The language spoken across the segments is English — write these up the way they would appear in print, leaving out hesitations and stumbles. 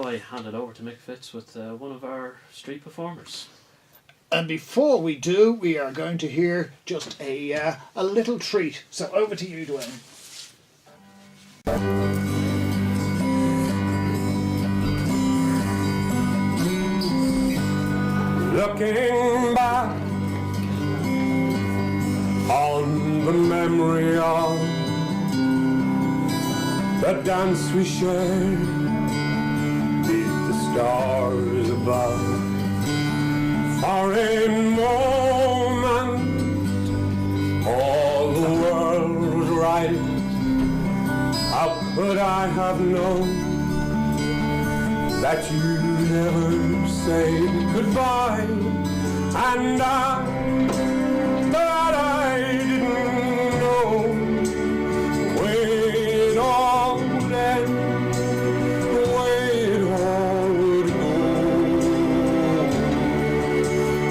I hand it over to Mick Fitz with one of our street performers. And before we do, we are going to hear just a little treat. So over to you, Dwayne. Looking back on the memory of the dance we shared beneath the stars above. For a moment all the world was right. How could I have known that you'd never say goodbye? And that I didn't know when it all would end, the way it all would go.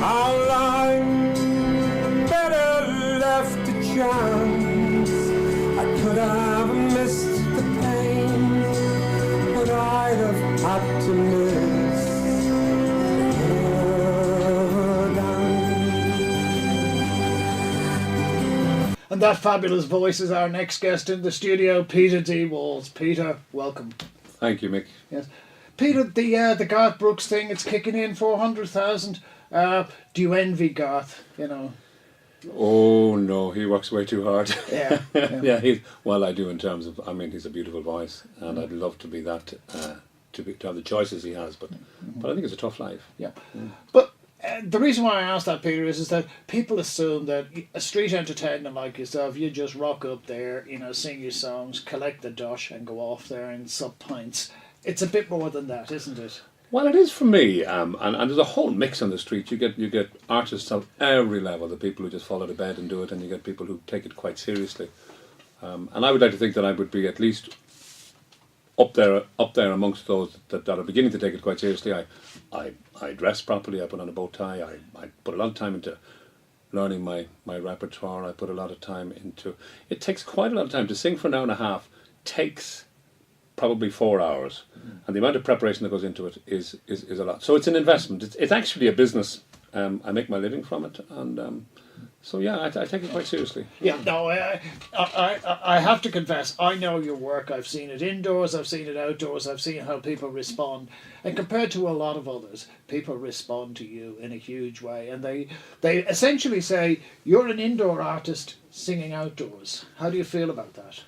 Our life better left a chance. I could have missed the pain, but I'd have had to miss her down. And that fabulous voice is our next guest in the studio, Peter D. Walls. Peter, welcome. Thank you, Mick. Yes, Peter, the Garth Brooks thing, it's kicking in 400,000. Do you envy Garth? You know. Oh no, he works way too hard. Yeah. Yeah. Well, I do in terms of. I mean, he's a beautiful voice, and I'd love to be that. To have the choices he has, but I think it's a tough life. Yeah. But the reason why I asked that, Peter, is that people assume that a street entertainer like yourself, you just rock up there, you know, sing your songs, collect the dosh, and go off there and sup pints. It's a bit more than that, isn't it? Well, it is for me, and there's a whole mix on the street. You get artists of every level, the people who just fall out of bed and do it, and you get people who take it quite seriously. And I would like to think that I would be at least up there amongst those that are beginning to take it quite seriously. I dress properly, I put on a bow tie, I put a lot of time into learning my repertoire, I put a lot of time into... It takes quite a lot of time. To sing for an hour and a half takes probably 4 hours, and the amount of preparation that goes into it is a lot. So it's an investment. It's actually a business. I make my living from it, and so yeah, I take it quite seriously. Yeah, no, I have to confess, I know your work. I've seen it indoors, I've seen it outdoors, I've seen how people respond. And compared to a lot of others, people respond to you in a huge way. And they essentially say, you're an indoor artist singing outdoors. How do you feel about that?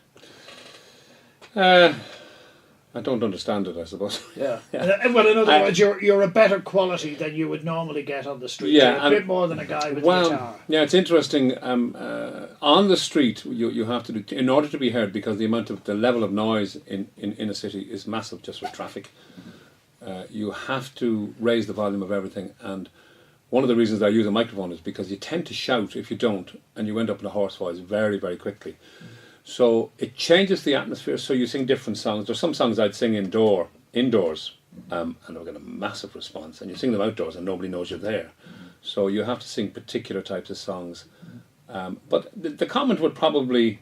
I don't understand it, I suppose. Yeah. Well, in other words, you're a better quality than you would normally get on the street. Yeah, you're a bit more than a guy with a guitar. Yeah, it's interesting. On the street, you have to do, in order to be heard, because the level of noise in a city is massive just with traffic. You have to raise the volume of everything, and one of the reasons I use a microphone is because you tend to shout if you don't, and you end up in a hoarse voice very, very quickly. So it changes the atmosphere, so you sing different songs. There's some songs I'd sing indoors, and I'll get a massive response, and you sing them outdoors and nobody knows you're there. So you have to sing particular types of songs. But the comment would probably,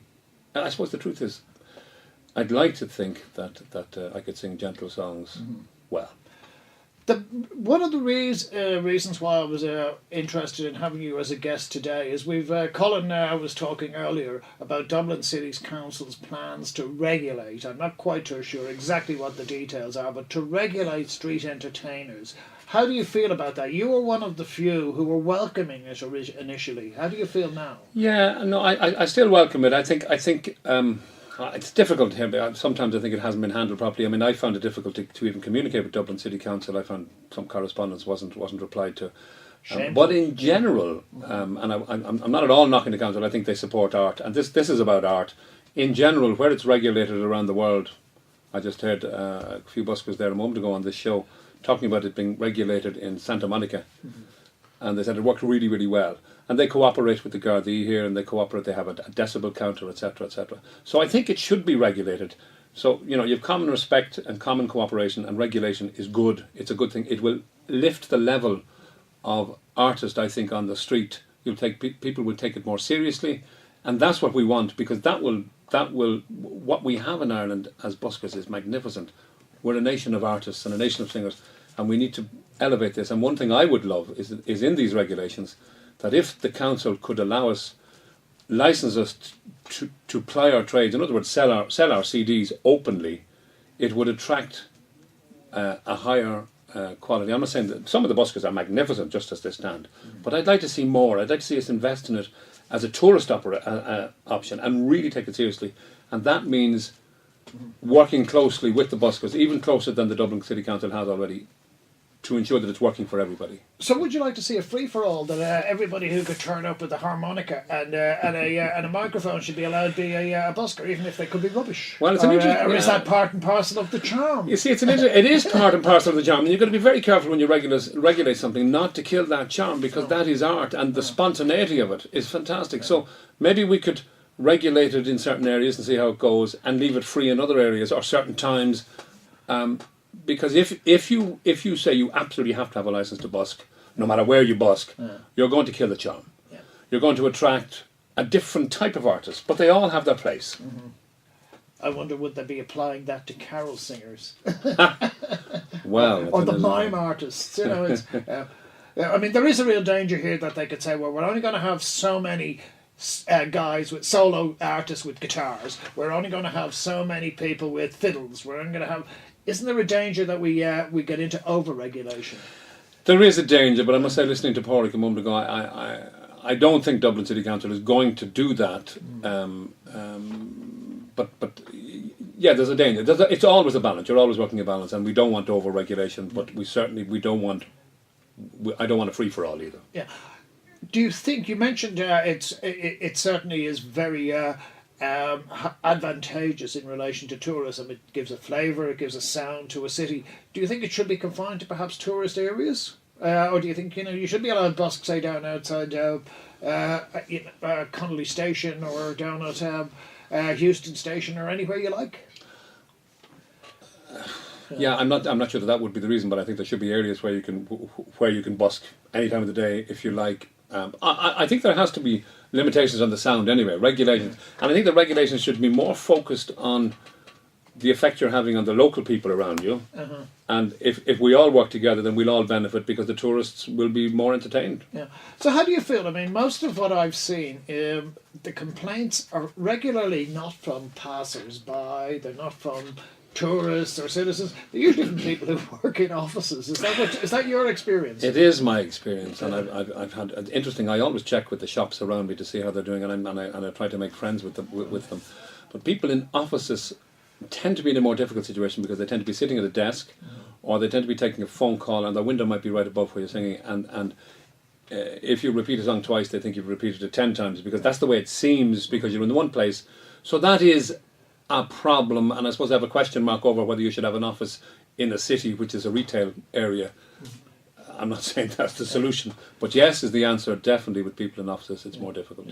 and I suppose the truth is, I'd like to think that I could sing gentle songs well. One of the reasons why I was interested in having you as a guest today is Colin was talking earlier about Dublin City Council's plans to regulate, I'm not quite sure exactly what the details are, but to regulate street entertainers. How do you feel about that? You were one of the few who were welcoming it initially. How do you feel now? Yeah, no, I still welcome it. I think it's difficult here, but sometimes I think it hasn't been handled properly. I mean, I found it difficult to even communicate with Dublin City Council. I found some correspondence wasn't replied to. But in general, and I'm not at all knocking the council. I think they support art, and this is about art. In general, where it's regulated around the world, I just heard a few buskers there a moment ago on this show talking about it being regulated in Santa Monica, and they said it worked really, really well. And they cooperate with the Gardaí here, and they have a decibel counter, etc., etc. So I think it should be regulated. So, you have common respect and common cooperation, and regulation is good. It's a good thing. It will lift the level of artists, I think, on the street. People will take it more seriously, and that's what we want, because that will what we have in Ireland as buskers is magnificent. we're a nation of artists and a nation of singers, and we need to elevate this. And one thing I would love is in these regulations that if the council could allow us, license us to ply our trades, in other words, sell our CDs openly, it would attract a higher quality. I'm not saying that some of the buskers are magnificent just as they stand, but I'd like to see more. I'd like to see us invest in it as a tourist option and really take it seriously. And that means working closely with the buskers, even closer than the Dublin City Council has already, to ensure that it's working for everybody. So would you like to see a free-for-all that everybody who could turn up with a harmonica and a microphone should be allowed to be a busker, even if they could be rubbish? Well, it's an interesting... Or is that part and parcel of the charm? You see, it is part and parcel of the charm, and you've got to be very careful when you regulate something not to kill that charm, because that is art, and the spontaneity of it is fantastic. So maybe we could regulate it in certain areas and see how it goes, and leave it free in other areas or certain times. Because if you say you absolutely have to have a license to busk, no matter where you busk, you're going to kill the charm. Yeah. You're going to attract a different type of artist, but they all have their place. Mm-hmm. I wonder, would they be applying that to carol singers? Well, or the mime artists. You know, it's, I mean, there is a real danger here that they could say, well, we're only going to have so many guys with solo artists with guitars. We're only going to have so many people with fiddles. We're only going to have. Isn't there a danger that we get into over-regulation? There is a danger, but I must say, listening to Pádraig a moment ago, I don't think Dublin City Council is going to do that. But yeah, there's a danger. It's always a balance. You're always working a balance, and we don't want over-regulation, but we don't want. I don't want a free-for-all either. Yeah. Do you think, you mentioned it certainly is very advantageous in relation to tourism. It gives a flavour, it gives a sound to a city. Do you think it should be confined to perhaps tourist areas? Or do you think you should be allowed to busk, say, down outside Connolly Station, or down at Houston Station, or anywhere you like? Yeah, I'm not sure that would be the reason, but I think there should be areas where you can busk any time of the day if you like. I think there has to be limitations on the sound anyway, regulations, and I think the regulations should be more focused on the effect you're having on the local people around you. And if we all work together, then we'll all benefit, because the tourists will be more entertained. Yeah. So how do you feel? I mean, most of what I've seen, the complaints are regularly not from passers-by, they're not from tourists or citizens. They're usually from people who work in offices. Is that your experience? It is my experience, and I've had interesting. I always check with the shops around me to see how they're doing, and I try to make friends with them. But people in offices tend to be in a more difficult situation, because they tend to be sitting at a desk, or they tend to be taking a phone call, and their window might be right above where you're singing, and if you repeat a song twice, they think you've repeated it 10 times, because that's the way it seems, because you're in the one place. So that is a problem, and I suppose I have a question mark over whether you should have an office in a city which is a retail area. I'm not saying that's the solution, but yes is the answer. Definitely, with people in offices, it's more difficult.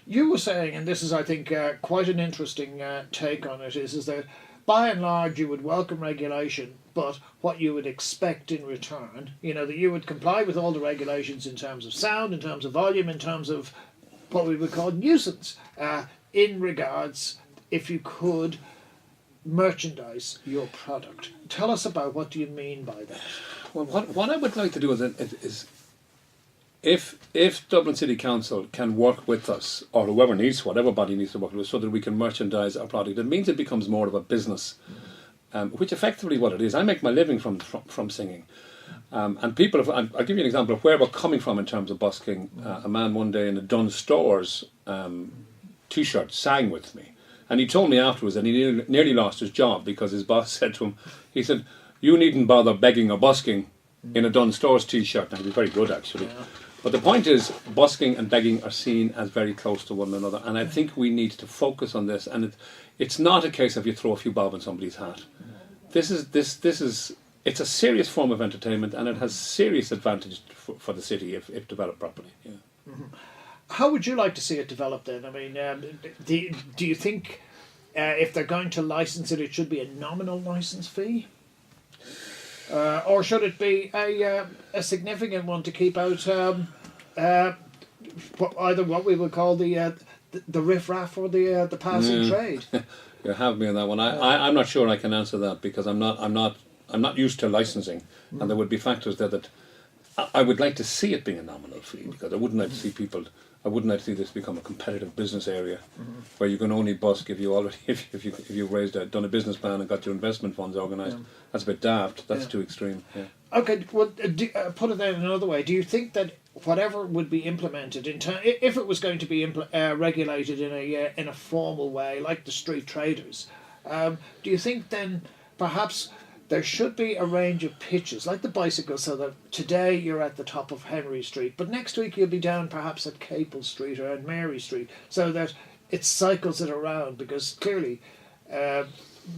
You were saying, and this is, I think, quite an interesting take on it, is that by and large you would welcome regulation, but what you would expect in return, that you would comply with all the regulations in terms of sound, in terms of volume, in terms of what we would call nuisance, in regards, if you could merchandise your product. Tell us about, what do you mean by that? Well, what I would like to do is if Dublin City Council can work with us, or whatever body needs to work with us, so that we can merchandise our product, it means it becomes more of a business, which effectively what it is. I make my living from singing. And people, I'll give you an example of where we're coming from in terms of busking. A man one day in a Dunnes Stores t-shirt sang with me. And he told me afterwards that he nearly lost his job, because his boss said to him, he said, "You needn't bother begging or busking in a Dunnes Stores t-shirt." And he was very good, actually. Yeah. But the point is, busking and begging are seen as very close to one another. And I think we need to focus on this. And it's not a case of you throw a few bob in somebody's hat. It's a serious form of entertainment, and it has serious advantage for the city if developed properly. Yeah. Mm-hmm. How would you like to see it develop then? I mean, do you think if they're going to license it, it should be a nominal license fee? Or should it be a significant one to keep out either what we would call the the riffraff or the passing trade. You have me on that one. I'm not sure I can answer that because I'm not used to licensing, and there would be factors there that I would like to see it being a nominal fee, because I wouldn't like to see people. I wouldn't like to see this become a competitive business area where you can only busk if you already if you done a business plan and got your investment funds organised. That's a bit daft. That's too extreme. Yeah. Okay, well, put it then another way. Do you think that whatever would be implemented if it was going to be regulated in a formal way, like the street traders, do you think then perhaps there should be a range of pitches, like the bicycle, so that today you're at the top of Henry Street, but next week you'll be down perhaps at Capel Street or at Mary Street, so that it cycles it around, because clearly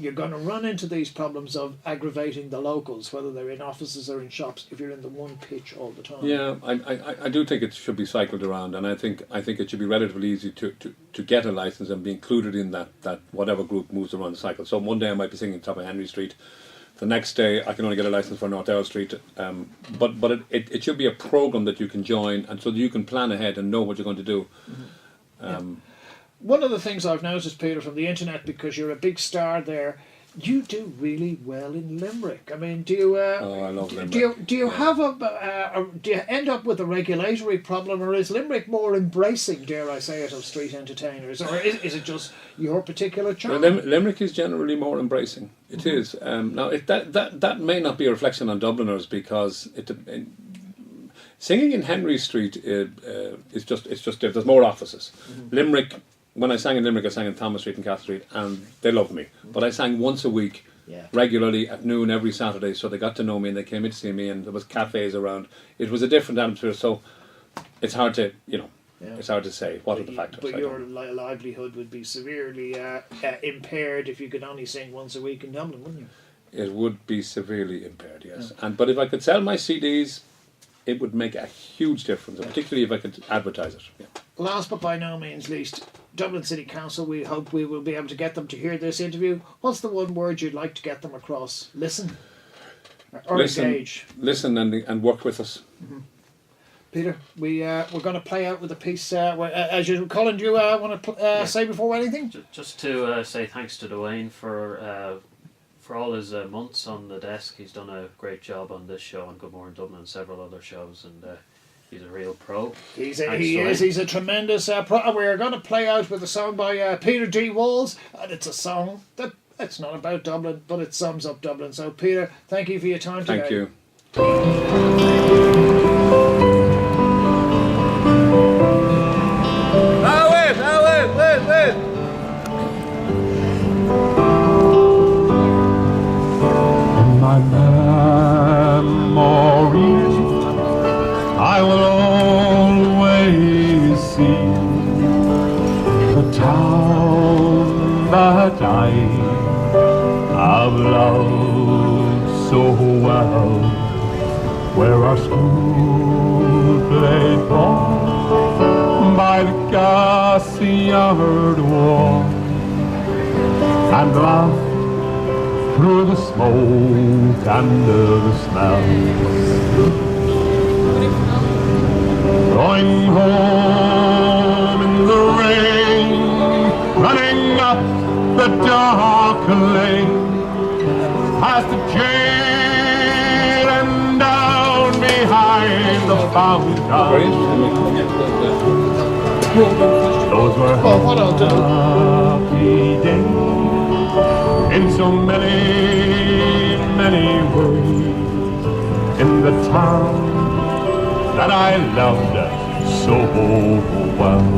you're going to run into these problems of aggravating the locals, whether they're in offices or in shops, if you're in the one pitch all the time. Yeah, I do think it should be cycled around, and I think it should be relatively easy to get a license and be included in that whatever group moves around the cycle. So one day I might be singing top of Henry Street. The next day I can only get a license for North Earl Street, but it should be a program that you can join, and so that you can plan ahead and know what you're going to do. One of the things I've noticed, Peter, from the internet, because you're a big star there, you do really well in Limerick. I mean, do you? I love Limerick. Do you have do you end up with a regulatory problem, or is Limerick more embracing, dare I say it, of street entertainers, or is it just your particular charm? Well, Limerick is generally more embracing. It is. Now that may not be a reflection on Dubliners, because singing in Henry Street is just there's more offices. Limerick. When I sang in Limerick, I sang in Thomas Street and Catholic Street, and they loved me. But I sang once a week, regularly at noon every Saturday, so they got to know me and they came in to see me, and there was cafes around. It was a different atmosphere, so it's hard to, it's hard to say what are the factors. But your livelihood would be severely impaired if you could only sing once a week in Dublin, wouldn't you? It would be severely impaired, yes. But if I could sell my CDs, it would make a huge difference, particularly if I could advertise it. Yeah. Last but by no means least, Dublin City Council, we hope we will be able to get them to hear this interview. What's the one word you'd like to get them across? Listen? Or engage? Listen and work with us. Peter, we're going to play out with a piece. As you, Colin, do you want to say before anything? Just to say thanks to Dwayne for all his months on the desk. He's done a great job on this show and Good Morning Dublin and several other shows, and he's a real pro. He's a tremendous pro. And we're going to play out with a song by Peter D. Walls, and it's a song that it's not about Dublin, but it sums up Dublin. So Peter, thank you for your time today. Thank you. Wait. In my memories, I will always see the town that I have loved so well, where our school played ball by the gas yard wall and laughed through the smoke and the smell. Going home in the rain, running up the dark lane, past the jail and down behind the fountain. Those were happy days in so many, many ways, in the town that I loved so well.